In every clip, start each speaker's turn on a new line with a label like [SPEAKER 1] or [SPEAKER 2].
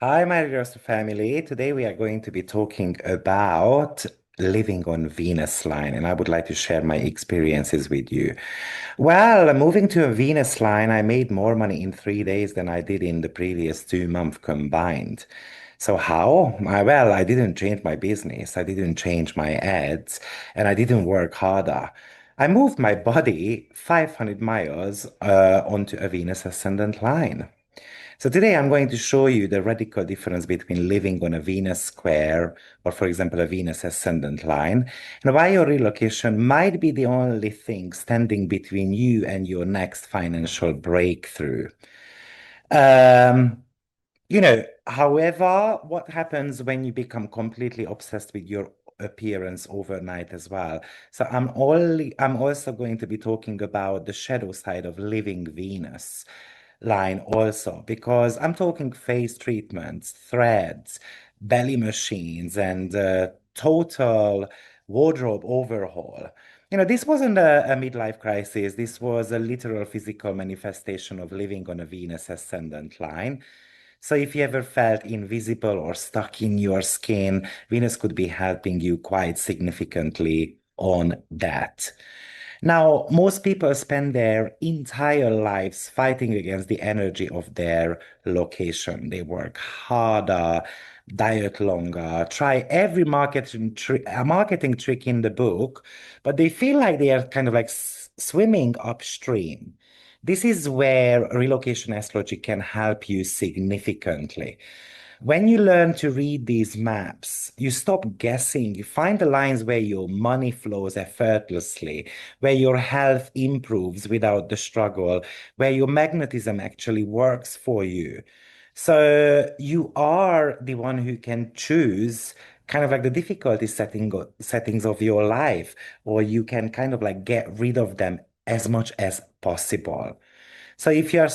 [SPEAKER 1] Hi, my dearest family. Today we are going to be talking about living on Venus line, and I would like to share my experiences with you. Well, moving to a Venus line, I made more money in 3 days than I did in the previous 2 months combined. So how? Well, I didn't change my business, I didn't change my ads, and I didn't work harder. I moved my body 500 miles onto a Venus Ascendant line. So today I'm going to show you the radical difference between living on a Venus square or, for example, a Venus ascendant line, and why your relocation might be the only thing standing between you and your next financial breakthrough. Um, However, what happens when you become completely obsessed with your appearance overnight as well? So I'm also going to be talking about the shadow side of living Venus line also, because I'm talking face treatments, threads, belly machines, and total wardrobe overhaul. This wasn't a midlife crisis. This was a literal physical manifestation of living on a Venus ascendant line. So if you ever felt invisible or stuck in your skin, Venus could be helping you quite significantly on that. Now, most people spend their entire lives fighting against the energy of their location. They work harder, diet longer, try every marketing trick in the book, but they feel like they are kind of like swimming upstream. This is where relocation astrology can help you significantly. When you learn to read these maps, you stop guessing. You find the lines where your money flows effortlessly, where your health improves without the struggle, where your magnetism actually works for you. So you are the one who can choose kind of like the difficulty settings of your life, or you can kind of like get rid of them as much as possible. So if you're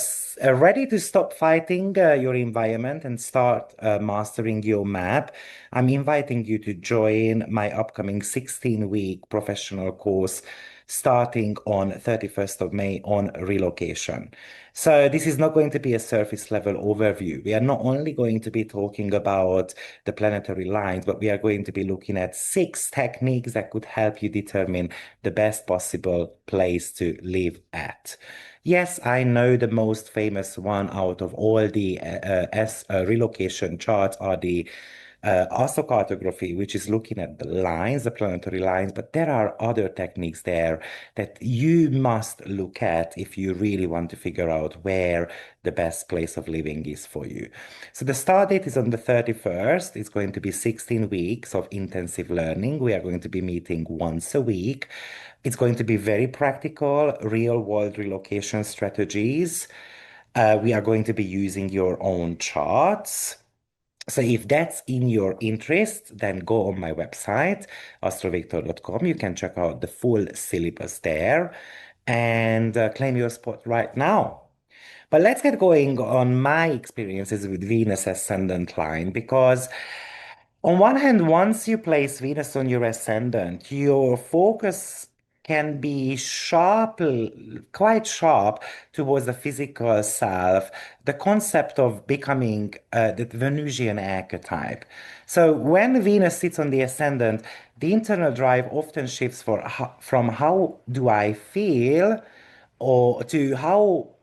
[SPEAKER 1] ready to stop fighting your environment and start mastering your map, I'm inviting you to join my upcoming 16-week professional course starting on 31st of May on relocation. So this is not going to be a surface level overview. We are not only going to be talking about the planetary lines, but we are going to be looking at 6 techniques that could help you determine the best possible place to live at. Yes, I know the most famous one out of all the relocation charts are the Astrocartography, which is looking at the lines, the planetary lines, but there are other techniques there that you must look at if you really want to figure out where the best place of living is for you. So the start date is on the 31st. It's going to be 16 weeks of intensive learning. We are going to be meeting once a week. It's going to be very practical, real world relocation strategies. We are going to be using your own charts. So if that's in your interest, then go on my website, AstroViktor.com. You can check out the full syllabus there and claim your spot right now. But let's get going on my experiences with Venus ascendant line because on one hand, once you place Venus on your ascendant, your focus can be sharp, quite sharp towards the physical self, the concept of becoming the Venusian archetype. So when Venus sits on the ascendant, the internal drive often shifts from how do I feel or to how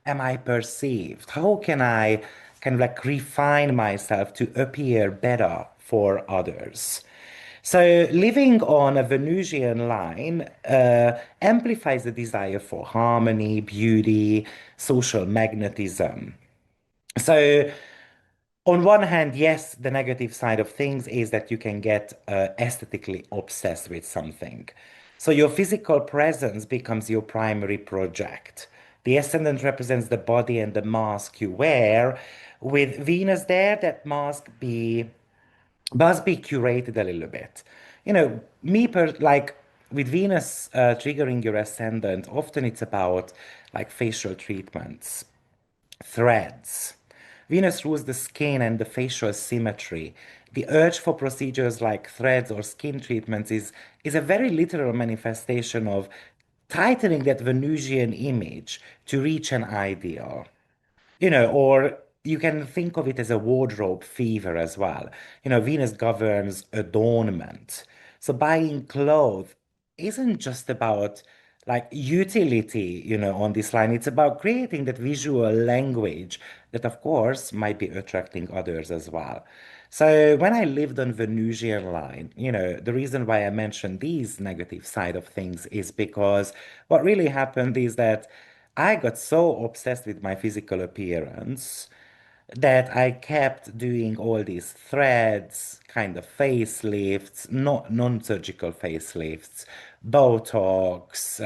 [SPEAKER 1] am I perceived? How can I kind of like refine myself to appear better for others? So, living on a Venusian line amplifies the desire for harmony, beauty, social magnetism. So, on one hand, yes, the negative side of things is that you can get aesthetically obsessed with something. So your physical presence becomes your primary project. The ascendant represents the body and the mask you wear. With Venus there, that mask be must be curated a little bit. Like with Venus triggering your ascendant, often it's about like facial treatments, threads. Venus rules the skin and the facial symmetry. The urge for procedures like threads or skin treatments is a very literal manifestation of tightening that Venusian image to reach an ideal. Or you can think of it as a wardrobe fever as well. You know, Venus governs adornment. So buying clothes isn't just about like utility, you know, on this line. It's about creating that visual language that, of course, might be attracting others as well. So when I lived on Venusian line, you know, the reason why I mentioned these negative side of things is because what really happened is that I got so obsessed with my physical appearance that I kept doing all these threads, kind of facelifts, not non-surgical facelifts, Botox,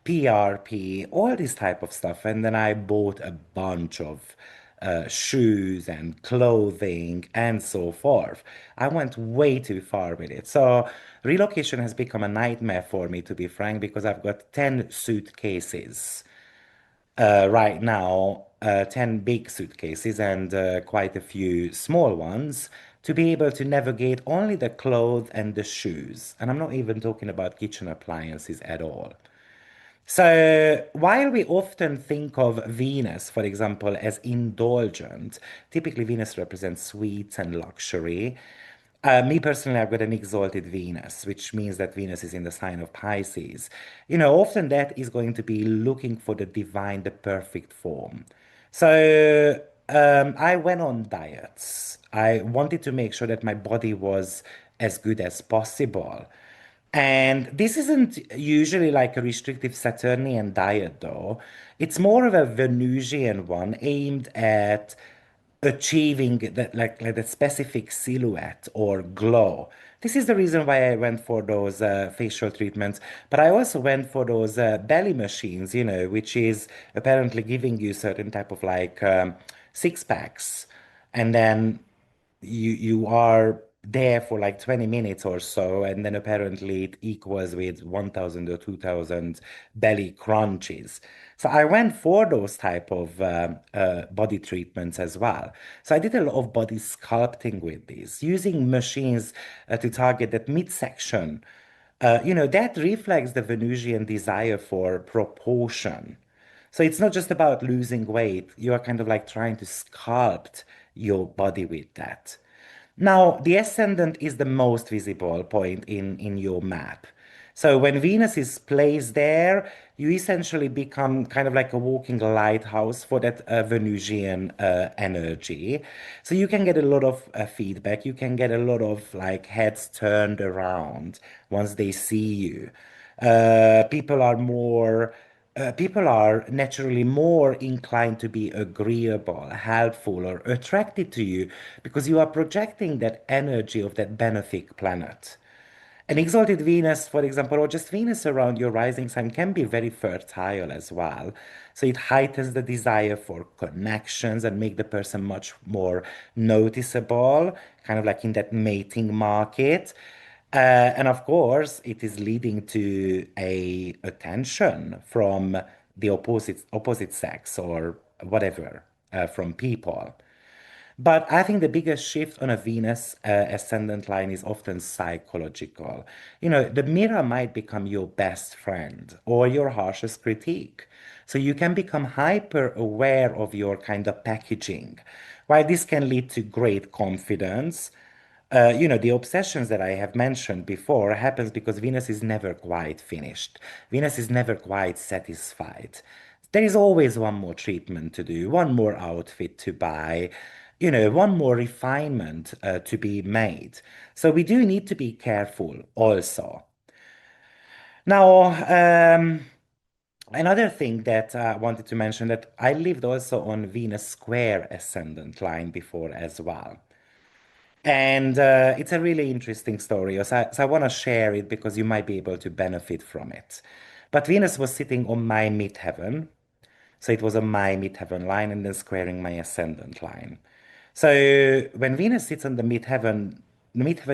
[SPEAKER 1] PRP, all this type of stuff. And then I bought a bunch of shoes and clothing and so forth. I went way too far with it. So relocation has become a nightmare for me, to be frank, because I've got 10 suitcases right now, 10 big suitcases and quite a few small ones to be able to navigate only the clothes and the shoes. And I'm not even talking about kitchen appliances at all. So, while we often think of Venus, for example, as indulgent, typically Venus represents sweets and luxury. Me personally, I've got an exalted Venus, which means that Venus is in the sign of Pisces. You know, often that is going to be looking for the divine, the perfect form. So I went on diets. I wanted to make sure that my body was as good as possible. And this isn't usually like a restrictive Saturnian diet, though. It's more of a Venusian one aimed at achieving that like that specific silhouette or glow. This is the reason why I went for those facial treatments, but I also went for those belly machines, you know, which is apparently giving you certain type of like six packs, and then you are there for like 20 minutes or so, and then apparently it equals with 1,000 or 2,000 belly crunches. So I went for those type of body treatments as well. So I did a lot of body sculpting with these, using machines to target that midsection. You know, that reflects the Venusian desire for proportion. So it's not just about losing weight. You are kind of like trying to sculpt your body with that. Now, the ascendant is the most visible point in your map. So when Venus is placed there, you essentially become kind of like a walking lighthouse for that Venusian energy. So you can get a lot of feedback. You can get a lot of like heads turned around once they see you. People are naturally more inclined to be agreeable, helpful, or attracted to you because you are projecting that energy of that benefic planet. An exalted Venus, for example, or just Venus around your rising sign can be very fertile as well. So it heightens the desire for connections and make the person much more noticeable, kind of like in that mating market. And of course, it is leading to a attention from the opposite sex or whatever from people. But I think the biggest shift on a Venus ascendant line is often psychological. You know, the mirror might become your best friend or your harshest critique. So you can become hyper aware of your kind of packaging. While this can lead to great confidence, you know, the obsessions that I have mentioned before happens because Venus is never quite finished. Venus is never quite satisfied. There is always one more treatment to do, one more outfit to buy, you know, one more refinement to be made. So we do need to be careful also. Now, another thing that I wanted to mention that I lived also on Venus square ascendant line before as well. And it's a really interesting story. So I want to share it because you might be able to benefit from it. But Venus was sitting on my midheaven. So it was on my midheaven line and then squaring my ascendant line. So when Venus sits on the midheaven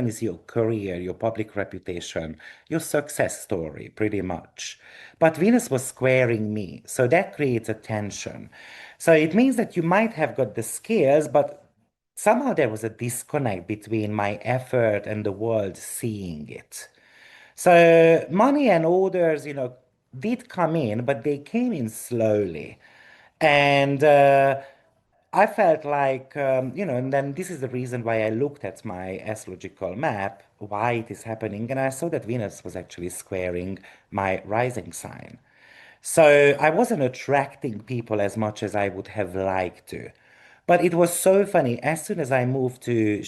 [SPEAKER 1] is your career, your public reputation, your success story, pretty much. But Venus was squaring me. So that creates a tension. So it means that you might have got the skills, but somehow there was a disconnect between my effort and the world seeing it. So money and orders, you know, did come in, but they came in slowly. And I felt like, and then this is the reason why I looked at my astrological map, why it is happening, and I saw that Venus was actually squaring my rising sign. So I wasn't attracting people as much as I would have liked to. But it was so funny. As soon as I moved to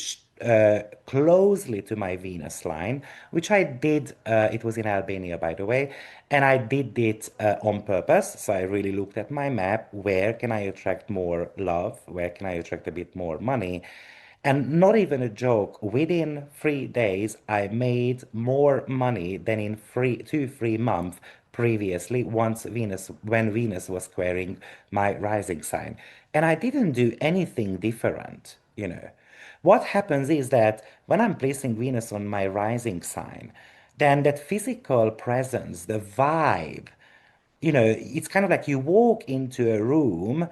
[SPEAKER 1] closely to my Venus line, which I did, it was in Albania, by the way, and I did it on purpose. So I really looked at my map. Where can I attract more love? Where can I attract a bit more money? And not even a joke, within 3 days, I made more money than in 3 months previously, when Venus was squaring my rising sign. And I didn't do anything different. What happens is that when I'm placing Venus on my rising sign, then that physical presence, the vibe, it's kind of like you walk into a room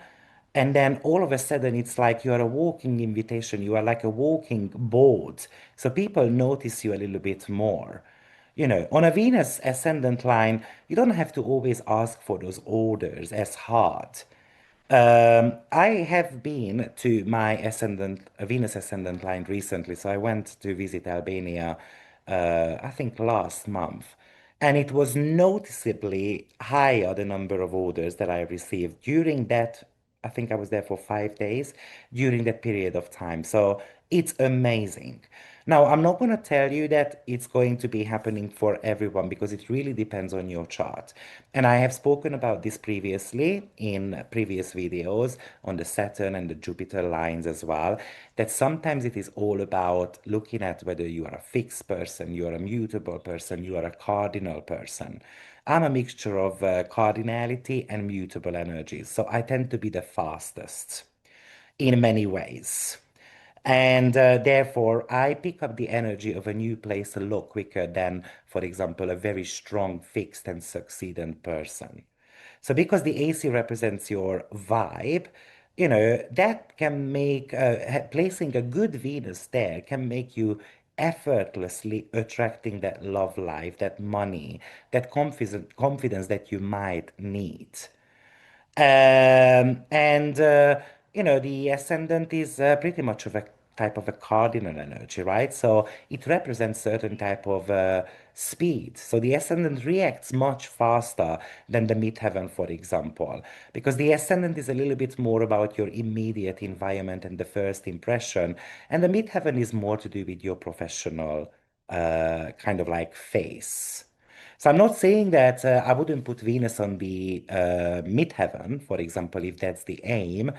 [SPEAKER 1] and then all of a sudden it's like you are a walking invitation. You are like a walking board. So people notice you a little bit more. On a Venus ascendant line, you don't have to always ask for those orders as hard. I have been to my Venus ascendant line recently. So I went to visit Albania, I think last month, and it was noticeably higher the number of orders that I received during that. I think I was there for 5 days during that period of time. So it's amazing. Now, I'm not going to tell you that it's going to be happening for everyone because it really depends on your chart. And I have spoken about this previously in previous videos on the Saturn and the Jupiter lines as well, that sometimes it is all about looking at whether you are a fixed person, you are a mutable person, you are a cardinal person. I'm a mixture of cardinality and mutable energies, so I tend to be the fastest in many ways. And therefore, I pick up the energy of a new place a lot quicker than, for example, a very strong, fixed, and succeeding person. So, because the AC represents your vibe, that can make placing a good Venus there can make you effortlessly attracting that love life, that money, that confidence that you might need. And the ascendant is pretty much of a type of a cardinal energy, right? So it represents certain type of speed. So the ascendant reacts much faster than the midheaven, for example, because the ascendant is a little bit more about your immediate environment and the first impression, and the midheaven is more to do with your professional kind of like face. So I'm not saying that I wouldn't put Venus on the midheaven, for example, if that's the aim,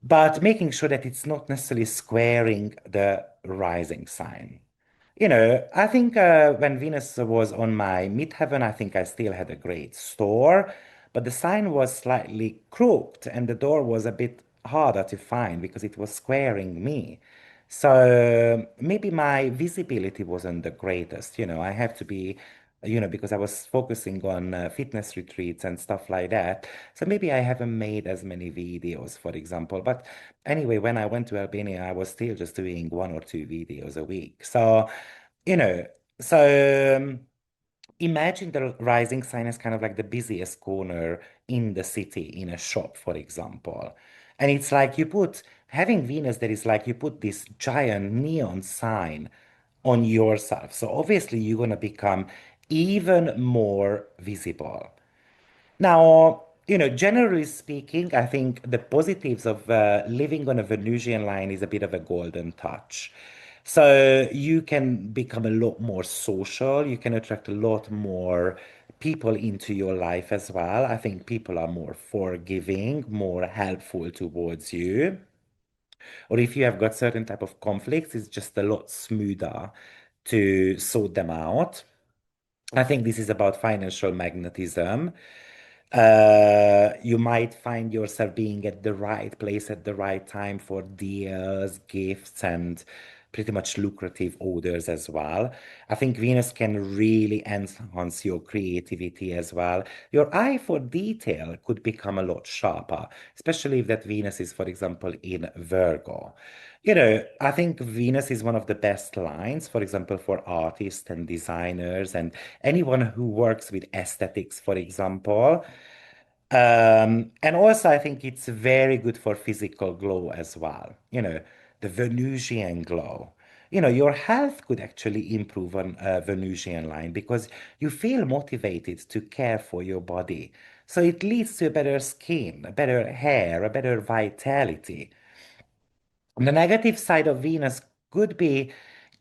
[SPEAKER 1] but making sure that it's not necessarily squaring the rising sign. I think when Venus was on my midheaven, I think I still had a great store, but the sign was slightly crooked and the door was a bit harder to find because it was squaring me. So maybe my visibility wasn't the greatest. I have to be, because I was focusing on fitness retreats and stuff like that. So maybe I haven't made as many videos, for example. But anyway, when I went to Albania, I was still just doing 1 or 2 videos a week. So you know, so imagine the rising sign as kind of like the busiest corner in the city in a shop, for example. And it's like having Venus there is like you put this giant neon sign on yourself. So obviously you're going to become even more visible. Now, generally speaking, I think the positives of living on a Venusian line is a bit of a golden touch. So you can become a lot more social, you can attract a lot more people into your life as well. I think people are more forgiving, more helpful towards you. Or if you have got certain type of conflicts, it's just a lot smoother to sort them out. I think this is about financial magnetism. You might find yourself being at the right place at the right time for deals, gifts, and pretty much lucrative orders as well. I think Venus can really enhance your creativity as well. Your eye for detail could become a lot sharper, especially if that Venus is, for example, in Virgo. I think Venus is one of the best lines, for example, for artists and designers and anyone who works with aesthetics, for example. And also, I think it's very good for physical glow as well. The Venusian glow. Your health could actually improve on a Venusian line because you feel motivated to care for your body. So it leads to a better skin, a better hair, a better vitality. The negative side of Venus could be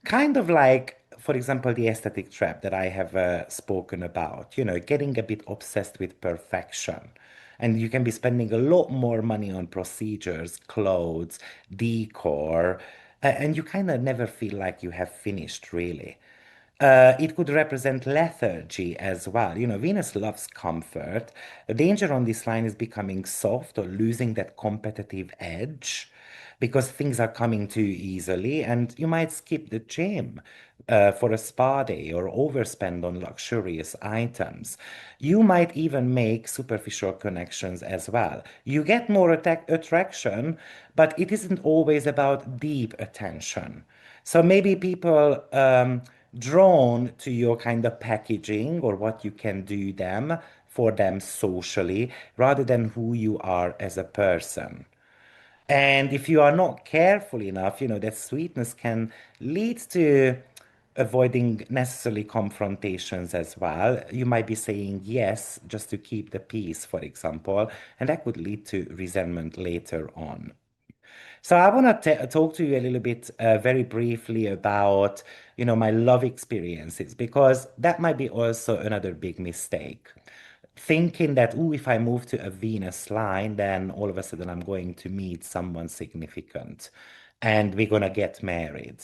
[SPEAKER 1] kind of like, for example, the aesthetic trap that I have spoken about, getting a bit obsessed with perfection. And you can be spending a lot more money on procedures, clothes, decor, and you kind of never feel like you have finished, really. It could represent lethargy as well. Venus loves comfort. The danger on this line is becoming soft or losing that competitive edge because things are coming too easily, and you might skip the gym for a spa day or overspend on luxurious items. You might even make superficial connections as well. You get more attraction, but it isn't always about deep attention. So maybe people drawn to your kind of packaging or what you can do them for them socially rather than who you are as a person. And if you are not careful enough, that sweetness can lead to avoiding necessarily confrontations as well. You might be saying yes just to keep the peace, for example, and that could lead to resentment later on. So I want to talk to you a little bit, very briefly about, my love experiences, because that might be also another big mistake. Thinking that, oh, if I move to a Venus line, then all of a sudden I'm going to meet someone significant and we're going to get married.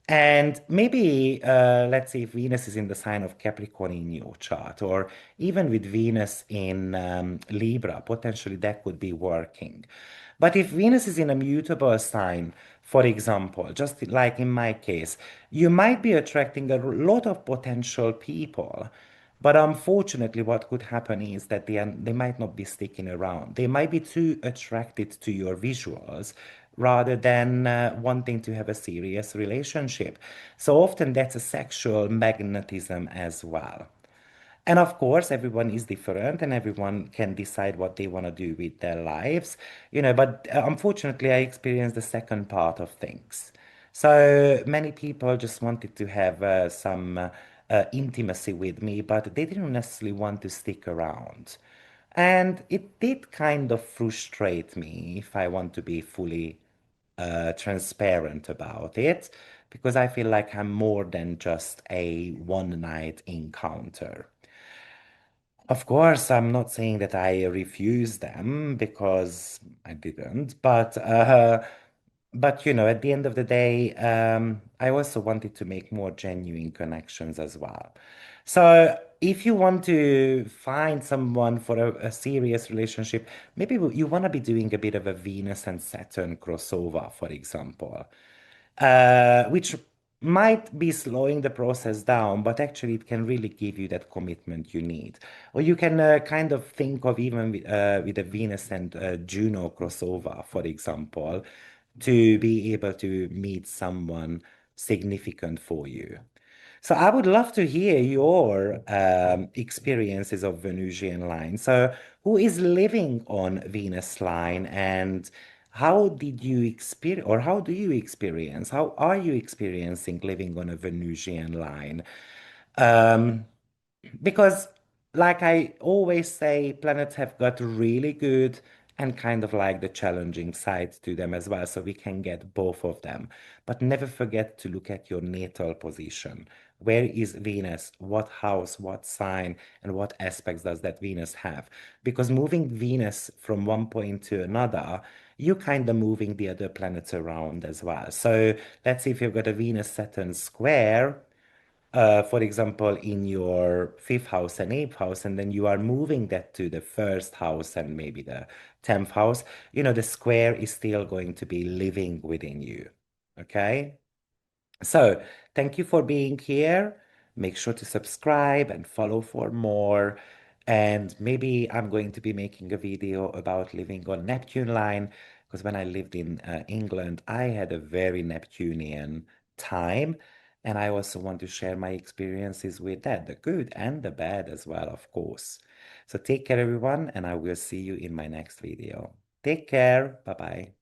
[SPEAKER 1] And maybe, let's say if Venus is in the sign of Capricorn in your chart, or even with Venus in Libra, potentially that could be working. But if Venus is in a mutable sign, for example, just like in my case, you might be attracting a lot of potential people. But unfortunately, what could happen is that they might not be sticking around. They might be too attracted to your visuals rather than wanting to have a serious relationship. So often that's a sexual magnetism as well. And of course, everyone is different and everyone can decide what they want to do with their lives, but unfortunately, I experienced the second part of things. So many people just wanted to have some intimacy with me, but they didn't necessarily want to stick around. And it did kind of frustrate me, if I want to be fully transparent about it, because I feel like I'm more than just a one night encounter. Of course, I'm not saying that I refuse them because I didn't, but at the end of the day, I also wanted to make more genuine connections as well. So if you want to find someone for a serious relationship, maybe you want to be doing a bit of a Venus and Saturn crossover, for example, which might be slowing the process down, but actually it can really give you that commitment you need. Or you can kind of think of even with a Venus and Juno crossover, for example, to be able to meet someone significant for you. So I would love to hear your experiences of Venusian line. So who is living on Venus line and how did you experience or how do you experience, how are you experiencing living on a Venusian line? Um, because, like I always say, planets have got really good and kind of like the challenging sides to them as well. So we can get both of them. But never forget to look at your natal position. Where is Venus? What house, what sign, and what aspects does that Venus have? Because moving Venus from one point to another, you kind of moving the other planets around as well. So let's say if you've got a Venus Saturn square, for example, in your fifth house and eighth house, and then you are moving that to the first house and maybe the 10th house, the square is still going to be living within you. Okay? So, thank you for being here. Make sure to subscribe and follow for more. And maybe I'm going to be making a video about living on Neptune line because when I lived in England, I had a very Neptunian time. And I also want to share my experiences with that, the good and the bad as well, of course. So take care, everyone, and I will see you in my next video. Take care. Bye-bye.